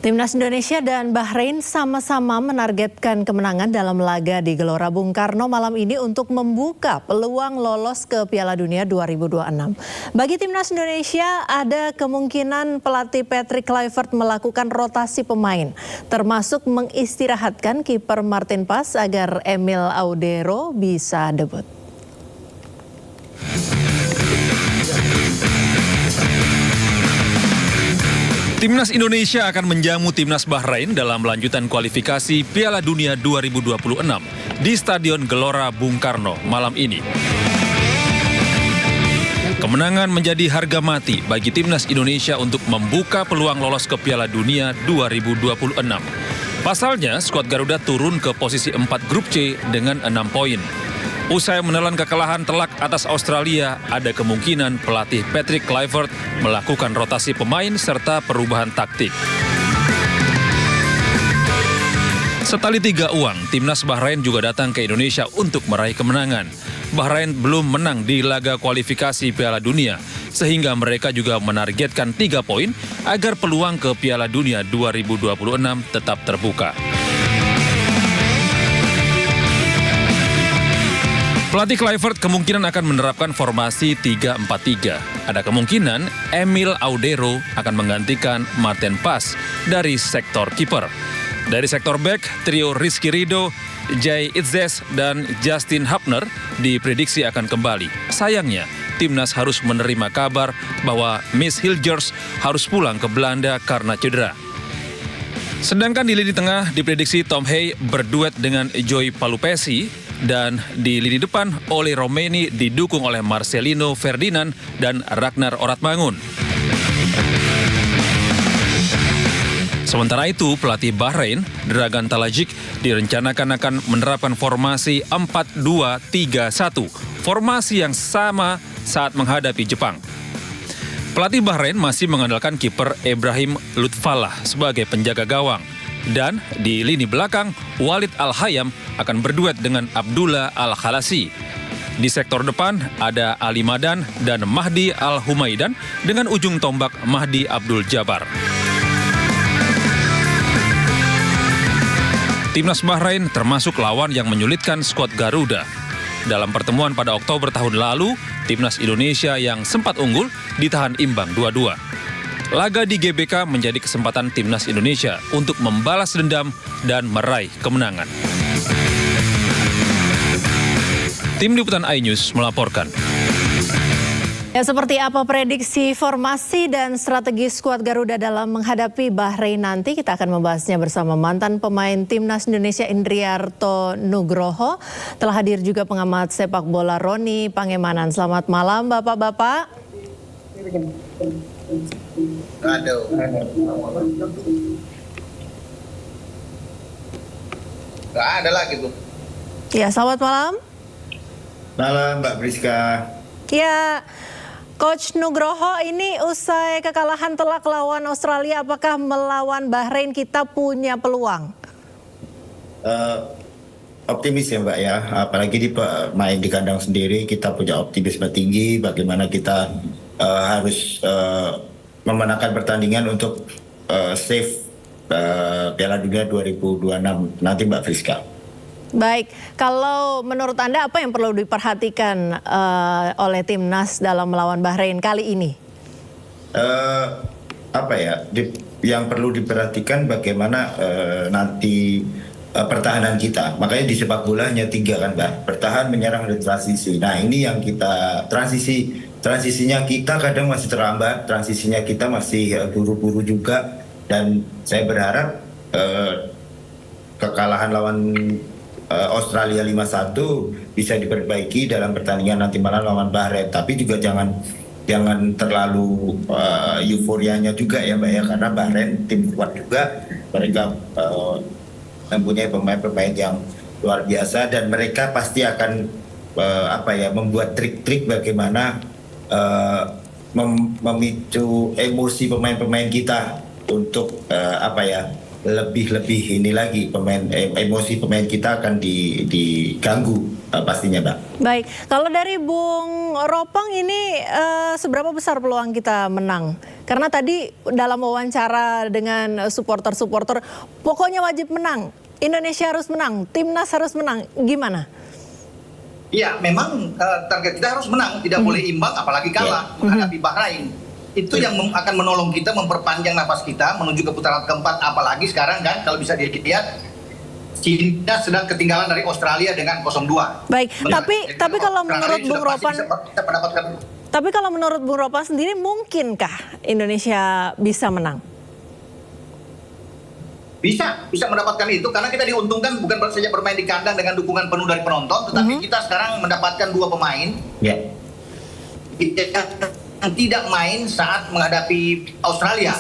Timnas Indonesia dan Bahrain sama-sama menargetkan kemenangan dalam laga di Gelora Bung Karno malam ini untuk membuka peluang lolos ke Piala Dunia 2026. Bagi Timnas Indonesia ada kemungkinan pelatih Patrick Kluivert melakukan rotasi pemain, termasuk mengistirahatkan kiper Martin Pas agar Emil Audero bisa debut. Timnas Indonesia akan menjamu Timnas Bahrain dalam lanjutan kualifikasi Piala Dunia 2026 di Stadion Gelora Bung Karno malam ini. Kemenangan menjadi harga mati bagi Timnas Indonesia untuk membuka peluang lolos ke Piala Dunia 2026. Pasalnya, skuad Garuda turun ke posisi 4 grup C dengan 6 poin. Usai menelan kekalahan telak atas Australia, ada kemungkinan pelatih Patrick Kluivert melakukan rotasi pemain serta perubahan taktik. Setali tiga uang, Timnas Bahrain juga datang ke Indonesia untuk meraih kemenangan. Bahrain belum menang di laga kualifikasi Piala Dunia, sehingga mereka juga menargetkan 3 poin agar peluang ke Piala Dunia 2026 tetap terbuka. Pelatih Kluivert kemungkinan akan menerapkan formasi 3-4-3. Ada kemungkinan Emil Audero akan menggantikan Martin Pas dari sektor kiper. Dari sektor bek, trio Rizky Ridho, Jay Itzes, dan Justin Hubner diprediksi akan kembali. Sayangnya, Timnas harus menerima kabar bahwa Miss Hilgers harus pulang ke Belanda karena cedera. Sedangkan di lini tengah diprediksi Tom Hey berduet dengan Joy Palupesi, dan di lini depan Ole Romeni didukung oleh Marcelino Ferdinand dan Ragnar Oratmangun. Sementara itu, pelatih Bahrain, Dragan Talajic, direncanakan akan menerapkan formasi 4-2-3-1, formasi yang sama saat menghadapi Jepang. Pelatih Bahrain masih mengandalkan kiper Ibrahim Lutfallah sebagai penjaga gawang. Dan di lini belakang, Walid Al-Hayam akan berduet dengan Abdullah Al-Khalasi. Di sektor depan ada Ali Madan dan Mahdi Al-Humaidan dengan ujung tombak Mahdi Abdul Jabbar. Timnas Bahrain termasuk lawan yang menyulitkan skuad Garuda. Dalam pertemuan pada Oktober tahun lalu, Timnas Indonesia yang sempat unggul ditahan imbang 2-2. Laga di GBK menjadi kesempatan Timnas Indonesia untuk membalas dendam dan meraih kemenangan. Tim Liputan iNews melaporkan. Ya, seperti apa prediksi formasi dan strategi skuad Garuda dalam menghadapi Bahrain nanti? Kita akan membahasnya bersama mantan pemain Timnas Indonesia Indriarto Nugroho. Telah hadir juga pengamat sepak bola Roni Pangemanan. Selamat malam Bapak-bapak. Aduh. Gak ada lagi tuh. Ya, selamat malam. Malam Mbak Priska. Ya, Coach Nugroho, ini usai kekalahan telak lawan Australia, apakah melawan Bahrain kita punya peluang? Optimis ya Mbak ya, apalagi main di kandang sendiri kita punya optimisme tinggi bagaimana kita harus memenangkan pertandingan untuk save Piala Dunia 2026 nanti Mbak Friska. Baik, kalau menurut Anda apa yang perlu diperhatikan oleh Timnas dalam melawan Bahrain kali ini? Yang perlu diperhatikan bagaimana nanti pertahanan kita. Makanya di sepak bola hanya 3 kan Mbak, bertahan, menyerang, dan transisi. Nah ini yang kita transisinya kita kadang masih terlambat, transisinya kita masih buru-buru juga, dan saya berharap kekalahan lawan Australia 5-1 bisa diperbaiki dalam pertandingan nanti malam lawan Bahrain. Tapi juga jangan terlalu euforianya juga ya Mbak ya, karena Bahrain tim kuat juga, mereka mempunyai pemain-pemain yang luar biasa dan mereka pasti akan membuat trik-trik bagaimana memicu emosi pemain-pemain kita untuk lebih ini lagi, emosi pemain kita akan diganggu pastinya Mbak. Baik, kalau dari Bung Ropang ini seberapa besar peluang kita menang Karena tadi dalam wawancara dengan supporter-supporter, pokoknya wajib menang, Indonesia harus menang, timnas harus menang, gimana? Iya, memang target kita harus menang, tidak boleh imbang, apalagi kalah menghadapi Bahrain. Itu yang akan menolong kita memperpanjang nafas kita menuju ke putaran keempat, apalagi sekarang kan kalau bisa dilihat Cina sedang ketinggalan dari Australia dengan 0-2. Baik, tapi kalau menurut Bung Ropan, kita mendapatkan. tapi kalau menurut Bung Ropan sendiri, mungkinkah Indonesia bisa menang? Bisa mendapatkan itu karena kita diuntungkan bukan saja bermain di kandang dengan dukungan penuh dari penonton, tetapi kita sekarang mendapatkan 2 pemain yang tidak main saat menghadapi Australia.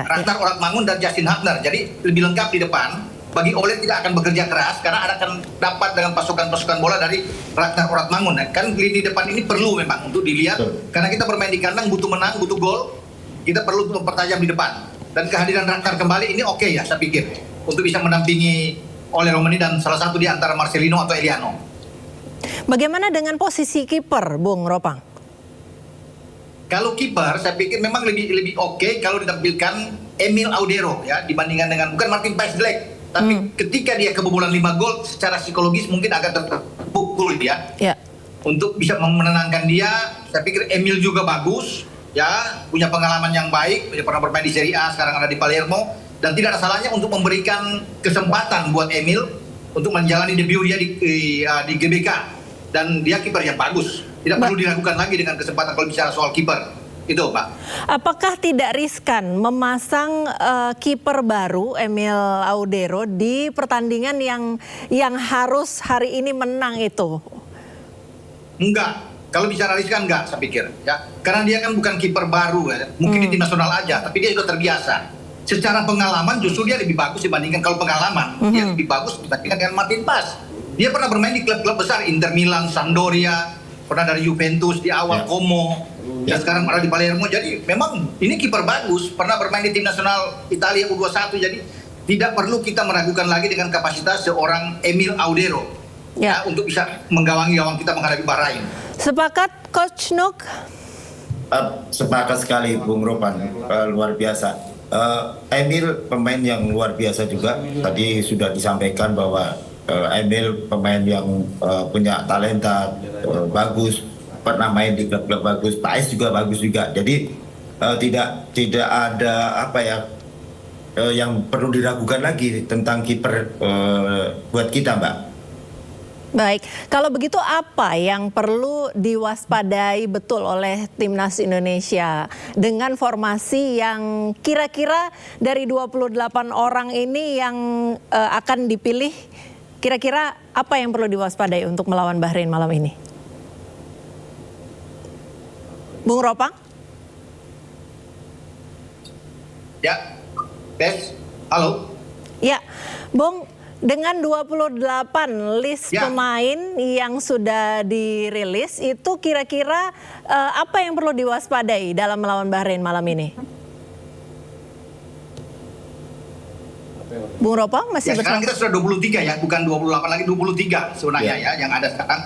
Ragnar Oratmangun dan Justin Hubner. Jadi lebih lengkap di depan. Bagi Ole tidak akan bekerja keras karena akan dapat dengan pasukan-pasukan bola dari Ragnar Oratmangun. Kan lini depan ini perlu memang untuk dilihat karena kita bermain di kandang butuh menang, butuh gol. Kita perlu mempertajam di depan. Dan kehadiran Ragnar kembali ini oke ya saya pikir untuk bisa mendampingi Ole Romani dan salah satu di antara Marcelino atau Eliano. Bagaimana dengan posisi kiper, Bung Ropang? Kalau kiper saya pikir memang lebih oke kalau ditampilkan Emil Audero ya dibandingkan dengan bukan Martin Paes jelek. Tapi ketika dia kebobolan 5 gol, secara psikologis mungkin agak terpukul dia. Untuk bisa menenangkan dia, saya pikir Emil juga bagus, ya punya pengalaman yang baik, dia pernah bermain di Serie A, sekarang ada di Palermo, dan tidak ada salahnya untuk memberikan kesempatan buat Emil untuk menjalani debut dia di GBK. Dan dia kiper yang bagus, tidak perlu diragukan lagi dengan kesempatan kalau bicara soal kiper. Itu, Pak. Apakah tidak riskan memasang kiper baru Emil Audero di pertandingan yang harus hari ini menang itu? Enggak. Kalau bicara riskan enggak, saya pikir. Ya. Karena dia kan bukan kiper baru, ya. Mungkin di tim nasional aja, tapi dia sudah terbiasa. Secara pengalaman justru dia lebih bagus dibandingkan kalau pengalaman. Dia lebih bagus dibandingkan dengan Martin Paes. Dia pernah bermain di klub-klub besar, Inter Milan, Sampdoria, pernah dari Juventus di awal Como. Dan sekarang ada di Palermo, jadi memang ini kiper bagus, pernah bermain di tim nasional Italia U21, jadi tidak perlu kita meragukan lagi dengan kapasitas seorang Emil Audero untuk bisa menggawangi gawang kita menghadapi Bahrain. Sepakat, Coach Nuk? Sepakat sekali, Bung Ropan, luar biasa. Emil pemain yang luar biasa juga, tadi sudah disampaikan bahwa Emil pemain yang punya talenta bagus, pernah main di klub-klub bagus, Paes juga bagus juga. Jadi tidak ada apa ya yang perlu diragukan lagi tentang kiper buat kita, Mbak. Baik, kalau begitu apa yang perlu diwaspadai betul oleh Timnas Indonesia dengan formasi yang kira-kira dari 28 orang ini yang akan dipilih, kira-kira apa yang perlu diwaspadai untuk melawan Bahrain malam ini? Bung Ropang? Ya, tes. Halo. Ya, Bung, dengan 28 list pemain yang sudah dirilis, itu kira-kira apa yang perlu diwaspadai dalam melawan Bahrain malam ini? Bung Ropang masih bersama. Sekarang kita sudah 23 ya, bukan 28 lagi, 23 sebenarnya ya yang ada sekarang.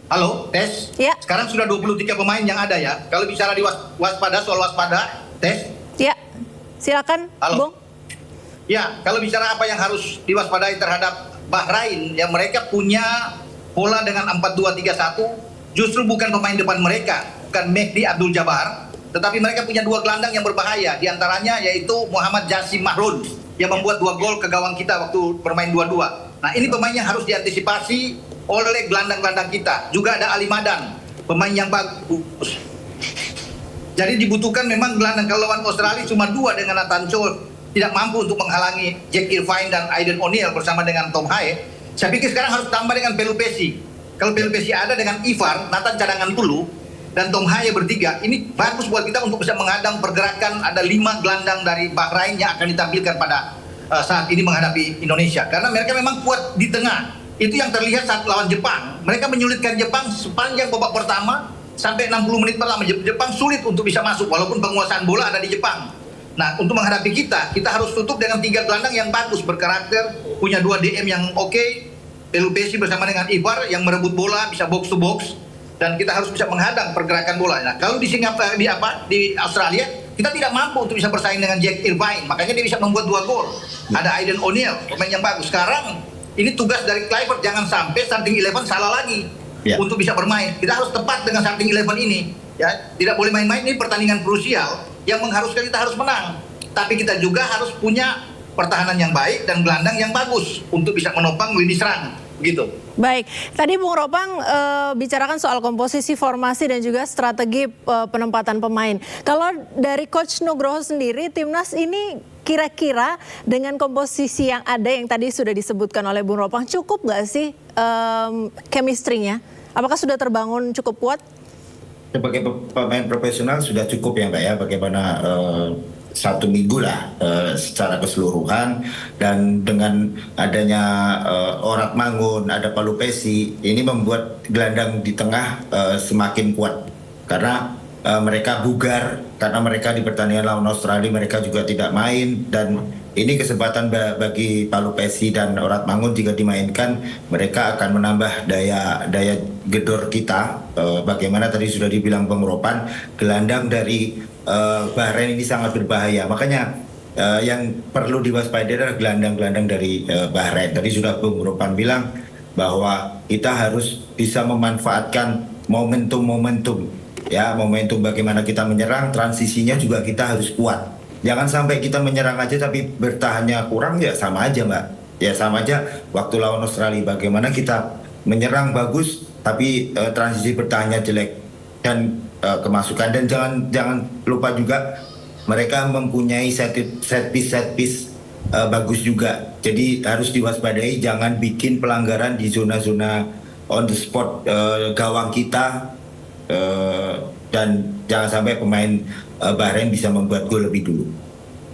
Halo, tes. Ya. Sekarang sudah 23 pemain yang ada ya. Kalau bicara di waspada, soal waspada, tes. Ya, silakan, halo. Bung. Ya, kalau bicara apa yang harus diwaspadai terhadap Bahrain, ya mereka punya pola dengan 4-2-3-1, justru bukan pemain depan mereka, bukan Mehdi Abdul Jabbar, tetapi mereka punya 2 gelandang yang berbahaya, diantaranya yaitu Muhammad Jassim Mahrun, yang membuat 2 gol ke gawang kita waktu bermain 2-2. Nah ini pemainnya harus diantisipasi oleh gelandang-gelandang kita. Juga ada Ali Madan, pemain yang bagus. Jadi dibutuhkan memang gelandang. Kalau lawan Australia cuma 2 dengan Nathan Chow, tidak mampu untuk menghalangi Jack Irvine dan Aiden O'Neil bersama dengan Tom Haye. Saya pikir sekarang harus tambah dengan Pelupesi. Kalau Pelupesi ada dengan Ivar, Nathan cadangan dulu, dan Tom Haye bertiga, ini bagus buat kita untuk bisa menghadang pergerakan. Ada 5 gelandang dari Bahrain yang akan ditampilkan pada saat ini menghadapi Indonesia. Karena mereka memang kuat di tengah. Itu yang terlihat saat lawan Jepang. Mereka menyulitkan Jepang sepanjang babak pertama sampai 60 menit pertama. Jepang sulit untuk bisa masuk walaupun penguasaan bola ada di Jepang. Nah, untuk menghadapi kita harus tutup dengan 3 gelandang yang bagus, berkarakter, punya 2 DM yang oke. Pelupesi bersama dengan Ivar yang merebut bola, bisa box to box. Dan kita harus bisa menghadang pergerakan bola. Nah, kalau di Singapura di Australia kita tidak mampu untuk bisa bersaing dengan Jack Irvine, makanya dia bisa membuat 2 gol. Ada Aiden O'Neil, pemain yang bagus. Sekarang ini tugas dari Kluivert, jangan sampai starting 11 salah lagi untuk bisa bermain. Kita harus tepat dengan starting 11 ini, ya. Tidak boleh main-main, ini pertandingan krusial yang mengharuskan kita harus menang. Tapi kita juga harus punya pertahanan yang baik dan gelandang yang bagus untuk bisa menopang lini serang, begitu. Baik, tadi Bung Ropang bicarakan soal komposisi formasi dan juga strategi penempatan pemain. Kalau dari Coach Nugroho sendiri, timnas ini kira-kira dengan komposisi yang ada yang tadi sudah disebutkan oleh Bung Ropang, cukup nggak sih chemistry-nya? Apakah sudah terbangun cukup kuat? Sebagai pemain profesional sudah cukup ya Mbak ya, bagaimana 1 minggu lah secara keseluruhan, dan dengan adanya Orat Mangun, ada Palu Pesi, ini membuat gelandang di tengah semakin kuat karena mereka bugar, karena mereka di pertandingan lawan Australia mereka juga tidak main, dan ini kesempatan bagi Palu Pesi dan Orat Mangun jika dimainkan mereka akan menambah daya gedor kita. Bagaimana tadi sudah dibilang Bung Ropan, gelandang dari Bahrain ini sangat berbahaya, makanya yang perlu diwaspadai adalah gelandang-gelandang dari Bahrain. Tadi sudah Bung Ropan bilang bahwa kita harus bisa memanfaatkan momentum ya, momentum bagaimana kita menyerang, transisinya juga kita harus kuat. Jangan sampai kita menyerang aja tapi bertahannya kurang, ya sama aja Mbak. Ya sama aja waktu lawan Australia, bagaimana kita menyerang bagus tapi transisi bertahannya jelek dan kemasukan. Dan jangan lupa juga mereka mempunyai set piece bagus juga. Jadi harus diwaspadai, jangan bikin pelanggaran di zona-zona on the spot gawang kita, dan jangan sampai pemain Bahrain bisa membuat gol lebih dulu.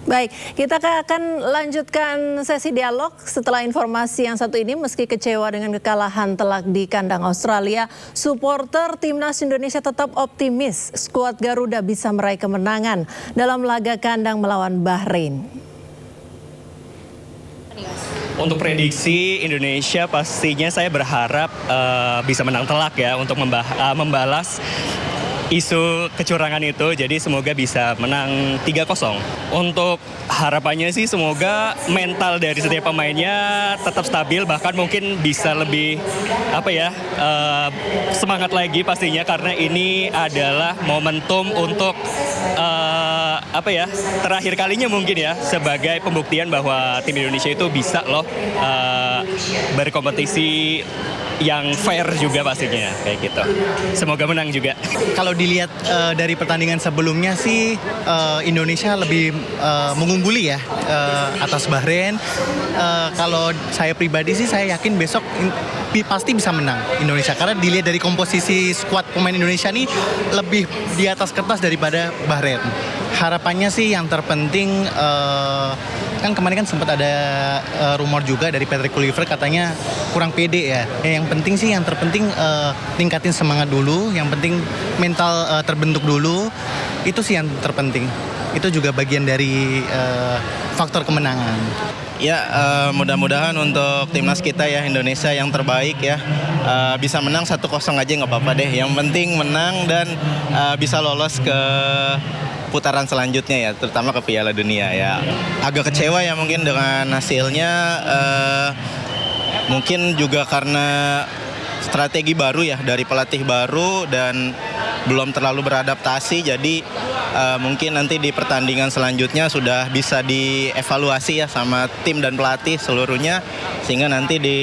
Baik, kita akan lanjutkan sesi dialog setelah informasi yang satu ini. Meski kecewa dengan kekalahan telak di kandang Australia, supporter timnas Indonesia tetap optimis skuad Garuda bisa meraih kemenangan dalam laga kandang melawan Bahrain. Untuk prediksi Indonesia, pastinya saya berharap bisa menang telak ya, untuk membalas isu kecurangan itu. Jadi semoga bisa menang 3-0. Untuk harapannya sih semoga mental dari setiap pemainnya tetap stabil, bahkan mungkin bisa lebih semangat lagi pastinya, karena ini adalah momentum untuk terakhir kalinya mungkin ya, sebagai pembuktian bahwa tim Indonesia itu bisa loh berkompetisi yang fair juga pastinya, kayak gitu. Semoga menang juga. Kalau dilihat dari pertandingan sebelumnya sih Indonesia lebih mengungguli ya atas Bahrain. Kalau saya pribadi sih saya yakin besok pasti bisa menang Indonesia, karena dilihat dari komposisi skuad pemain Indonesia nih lebih di atas kertas daripada Bahrain. Harapannya sih yang terpenting, kan kemarin kan sempat ada rumor juga dari Patrick Kluivert katanya kurang pede ya. Yang penting sih, yang terpenting tingkatin semangat dulu, yang penting mental terbentuk dulu, itu sih yang terpenting. Itu juga bagian dari faktor kemenangan. Ya, mudah-mudahan untuk timnas kita ya, Indonesia yang terbaik ya, bisa menang 1-0 aja nggak apa-apa deh. Yang penting menang dan bisa lolos ke putaran selanjutnya ya, terutama ke Piala Dunia ya. Agak kecewa ya mungkin dengan hasilnya, mungkin juga karena strategi baru ya dari pelatih baru dan belum terlalu beradaptasi, jadi mungkin nanti di pertandingan selanjutnya sudah bisa dievaluasi ya sama tim dan pelatih seluruhnya, sehingga nanti di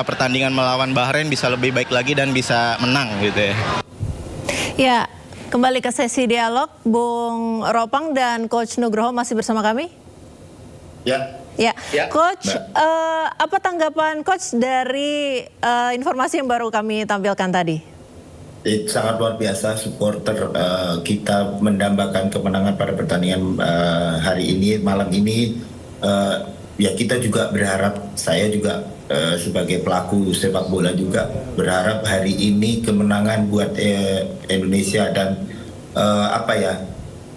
pertandingan melawan Bahrain bisa lebih baik lagi dan bisa menang gitu ya. Ya, kembali ke sesi dialog, Bung Ropang dan Coach Nugroho masih bersama kami? Ya. Coach, apa tanggapan Coach dari informasi yang baru kami tampilkan tadi? Sangat luar biasa, supporter kita mendambakan kemenangan pada pertandingan hari ini, malam ini. Ya kita juga berharap, saya juga sebagai pelaku sepak bola juga berharap hari ini kemenangan buat Indonesia, dan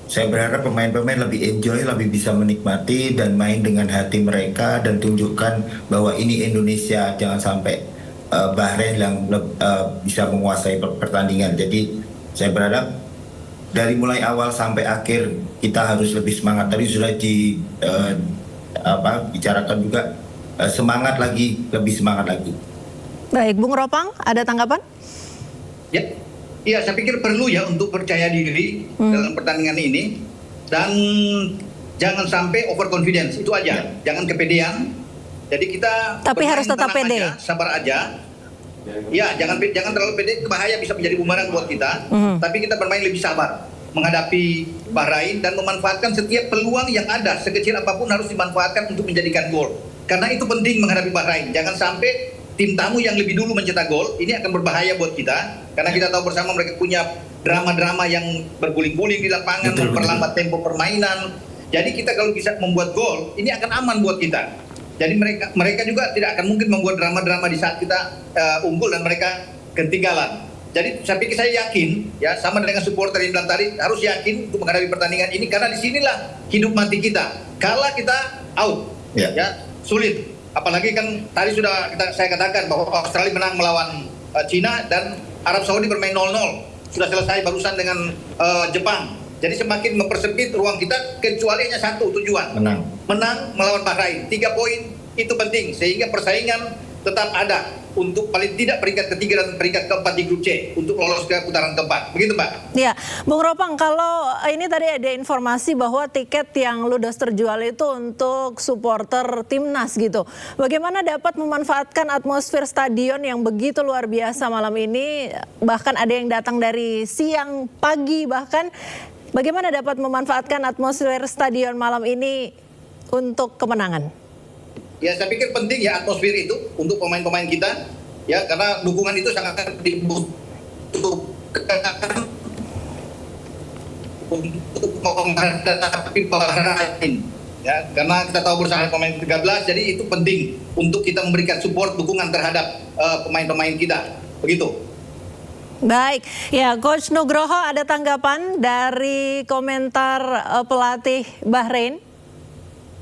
saya berharap pemain-pemain lebih enjoy, lebih bisa menikmati dan main dengan hati mereka, dan tunjukkan bahwa ini Indonesia, jangan sampai Bahrain yang bisa menguasai pertandingan. Jadi saya berharap dari mulai awal sampai akhir kita harus lebih semangat. Tadi sudah bicarakan juga, semangat lagi, lebih semangat lagi. Baik, Bung Ropang, ada tanggapan? Ya, saya pikir perlu ya untuk percaya diri dalam pertandingan ini dan jangan sampai overconfidence, itu aja. Jangan kepedean. Jadi kita tapi harus tetap pede. Aja, sabar aja. Ya, jangan terlalu pede, itu bahaya, bisa menjadi bumerang buat kita. Tapi kita bermain lebih sabar menghadapi Bahrain dan memanfaatkan setiap peluang yang ada, sekecil apapun harus dimanfaatkan untuk menjadikan gol. Karena itu penting menghadapi Bahrain. Jangan sampai tim tamu yang lebih dulu mencetak gol, ini akan berbahaya buat kita. Karena kita tahu bersama mereka punya drama-drama yang berguling-guling di lapangan, memperlambat tempo permainan. Jadi kita kalau bisa membuat gol, ini akan aman buat kita. Jadi mereka juga tidak akan mungkin membuat drama-drama di saat kita unggul dan mereka ketinggalan. Jadi saya pikir, saya yakin, ya sama dengan supporter yang bilang tadi, harus yakin untuk menghadapi pertandingan ini karena disinilah hidup mati kita. Kalah kita out, ya sulit. Apalagi kan tadi sudah saya katakan bahwa Australia menang melawan Cina dan Arab Saudi bermain 0-0. Sudah selesai barusan dengan Jepang. Jadi semakin mempersempit ruang kita, kecuali hanya satu tujuan. Menang melawan Bahrain. 3 poin itu penting sehingga persaingan tetap ada untuk paling tidak peringkat ketiga dan peringkat keempat di grup C untuk lolos ke putaran keempat. Begitu, Mbak? Ya, Bung Ropang, kalau ini tadi ada informasi bahwa tiket yang ludes terjual itu untuk supporter timnas gitu. Bagaimana dapat memanfaatkan atmosfer stadion yang begitu luar biasa malam ini? Bahkan ada yang datang dari siang, pagi bahkan. Bagaimana dapat memanfaatkan atmosfer stadion malam ini untuk kemenangan? Ya, saya pikir penting ya atmosfer itu untuk pemain-pemain kita, ya karena dukungan itu sangat dibutuhkan untuk menghadapi Bahrain. Ya, karena kita tahu bersama pemain 13, jadi itu penting untuk kita memberikan support dukungan terhadap pemain-pemain kita. Begitu. Baik, ya Coach Nugroho, ada tanggapan dari komentar pelatih Bahrain?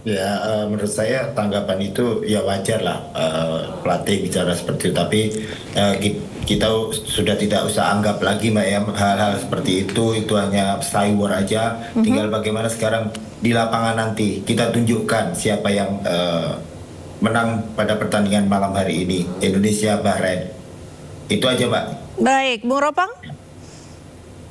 Ya, menurut saya tanggapan itu ya wajar lah, pelatih bicara seperti itu. Tapi kita sudah tidak usah anggap lagi, Mbak, ya, hal-hal seperti itu hanya cyber aja. Tinggal bagaimana sekarang di lapangan nanti kita tunjukkan siapa yang menang pada pertandingan malam hari ini, Indonesia Bahrain. Itu aja, Mbak. Baik, Bung Ropang?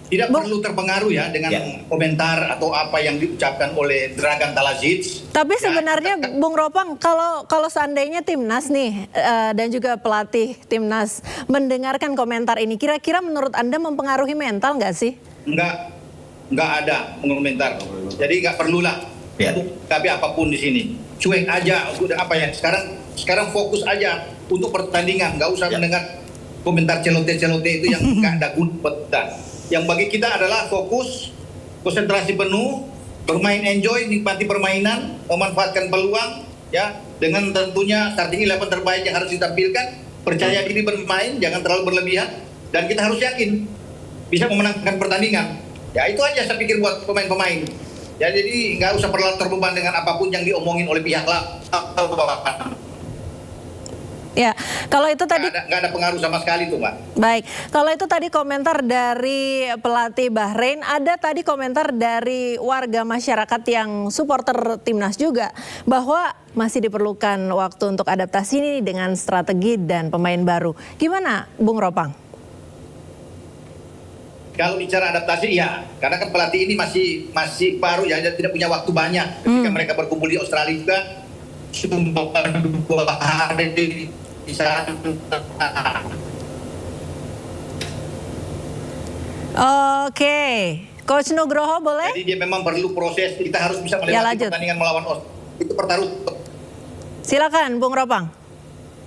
Tidak perlu terpengaruh ya dengan komentar atau apa yang diucapkan oleh Dragan Talazic. Tapi sebenarnya Bung Ropang, kalau seandainya timnas nih dan juga pelatih timnas mendengarkan komentar ini, kira-kira menurut Anda mempengaruhi mental nggak sih? Nggak ada komentar. Jadi nggak perlulah tapi apapun di sini. Cuek aja, udah apa ya? Sekarang fokus aja untuk pertandingan, nggak usah mendengar komentar celote-celote itu yang nggak ada guna. Yang bagi kita adalah fokus, konsentrasi penuh, bermain enjoy, nikmati permainan, memanfaatkan peluang, ya, dengan tentunya starting 11 terbaik yang harus ditampilkan, percaya diri bermain, jangan terlalu berlebihan, dan kita harus yakin bisa memenangkan pertandingan. Ya itu aja saya pikir buat pemain-pemain. Ya jadi nggak usah perlu terbeban dengan apapun yang diomongin oleh pihak lain. Ya, kalau itu tadi nggak ada pengaruh sama sekali tuh, Mbak. Baik, kalau itu tadi komentar dari pelatih Bahrain, ada tadi komentar dari warga masyarakat yang supporter timnas juga bahwa masih diperlukan waktu untuk adaptasi ini dengan strategi dan pemain baru. Gimana, Bung Ropang? Kalau bicara adaptasi ya, karena kan pelatih ini masih baru ya, tidak punya waktu banyak. Ketika mereka berkumpul di Australia juga cuma 2 hari di sana. Oke, Coach Nugroho boleh? Jadi dia memang perlu proses, kita harus bisa melewati pertandingan melawan Australia. Itu pertaruhan. Silakan, Bung Ropang.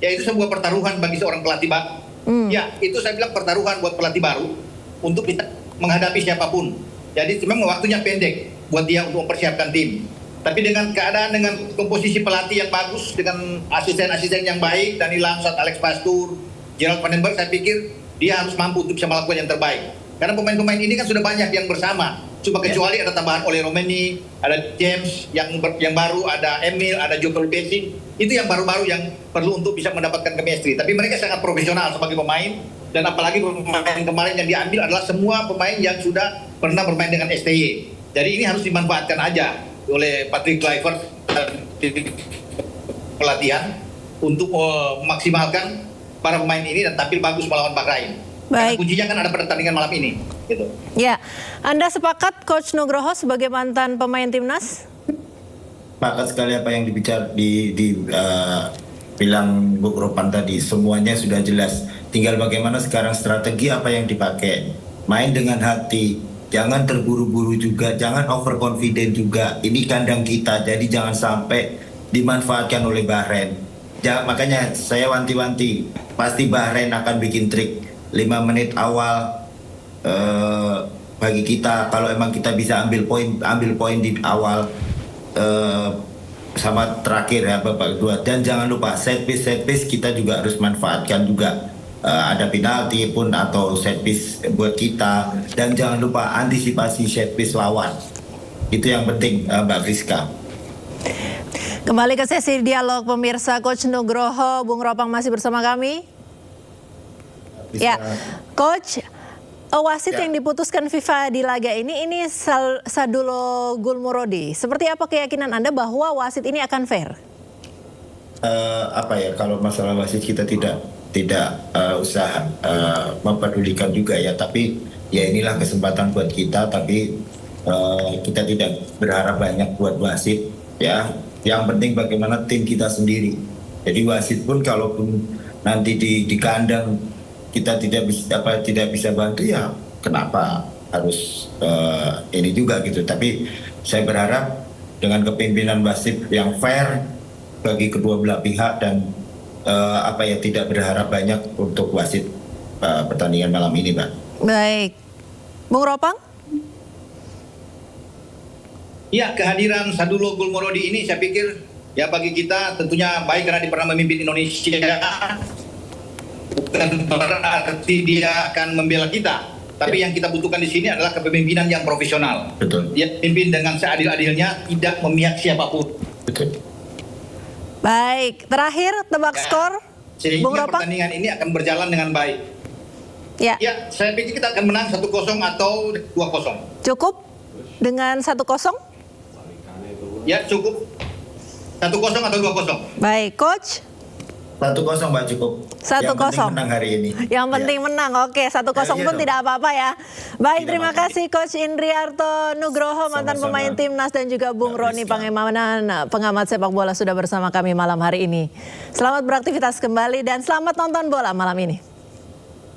Ya itu sebuah pertaruhan bagi seorang pelatih baru. Ya itu saya bilang pertaruhan buat pelatih baru untuk kita menghadapi siapapun. Jadi memang waktunya pendek buat dia untuk mempersiapkan tim. Tapi dengan keadaan, dengan komposisi pelatih yang bagus, dengan asisten-asisten yang baik, Dani Lamsat, Alex Pastur, Gerald Vandenberg, saya pikir dia harus mampu untuk bisa melakukan yang terbaik. Karena pemain-pemain ini kan sudah banyak yang bersama. Cuma kecuali ada tambahan oleh Romeni, ada James yang baru, ada Emil, ada Jokowi Pesing. Itu yang baru-baru yang perlu untuk bisa mendapatkan chemistry. Tapi mereka sangat profesional sebagai pemain. Dan apalagi pemain kemarin yang diambil adalah semua pemain yang sudah pernah bermain dengan STY. Jadi ini harus dimanfaatkan aja oleh Patrick Kluivert pelatihan untuk memaksimalkan para pemain ini dan tampil bagus melawan Bahrain. Karena Baik. kuncinya kan ada pertandingan malam ini. Gitu. Ya, Anda sepakat Coach Nugroho sebagai mantan pemain timnas? Sepakat sekali apa yang bilang Bung Ropan tadi, semuanya sudah jelas. Tinggal bagaimana sekarang strategi apa yang dipakai. Main dengan hati, jangan terburu-buru juga, jangan overconfident juga. Ini kandang kita, jadi jangan sampai dimanfaatkan oleh Bahrain. Makanya saya wanti-wanti, pasti Bahrain akan bikin trik 5 menit awal bagi kita. Kalau emang kita bisa ambil poin di awal. Sama terakhir ya Bapak Kedua, dan jangan lupa set piece kita juga harus manfaatkan juga, ada penalti pun atau set piece buat kita, dan jangan lupa antisipasi set piece lawan, itu yang penting Mbak Friska. Kembali ke sesi dialog pemirsa. Coach Nugroho, Bung Ropang masih bersama kami. Ya, Coach, wasit yang diputuskan FIFA di laga ini Sadulo Gulmurodi. Seperti apa keyakinan Anda bahwa wasit ini akan fair? Kalau masalah wasit kita tidak usah mempedulikan juga ya, tapi ya inilah kesempatan buat kita, tapi kita tidak berharap banyak buat wasit ya. Yang penting bagaimana tim kita sendiri. Jadi wasit pun kalaupun nanti di kandang kita tidak bisa bantu, ya kenapa harus ini juga gitu. Tapi saya berharap dengan kepemimpinan wasit yang fair bagi kedua belah pihak, dan tidak berharap banyak untuk wasit pertandingan malam ini, Mbak. Baik, Bung Ropang? Ya, kehadiran Sadulo Gulmurodi ini saya pikir ya bagi kita tentunya baik karena dia pernah memimpin Indonesia. Bukan berarti dia akan membela kita, tapi yang kita butuhkan di sini adalah kepemimpinan yang profesional. Betul. Dia pimpin dengan seadil-adilnya, tidak memihak siapapun. Betul. Baik, terakhir tebak skor, Bung Sehingga Ropang? pertandingan ini akan berjalan dengan baik. Ya, Ya, saya pikir kita akan menang 1-0 atau 2-0. cukup dengan 1-0? Ya, cukup 1-0 atau 2-0. Baik, Coach? 1-0 Mbak, cukup. 1-0. Yang penting menang hari ini. Yang penting menang, oke. 1-0 pun dong. tidak apa-apa ya. Baik, Tidak terima apa-apa. kasih Coach Indriarto Nugroho, mantan Sama-sama. pemain timnas, dan juga Bung Mbak Roni Rizka. Pangemanan, pengamat sepak bola, sudah bersama kami malam hari ini. Selamat beraktivitas kembali dan selamat nonton bola malam ini.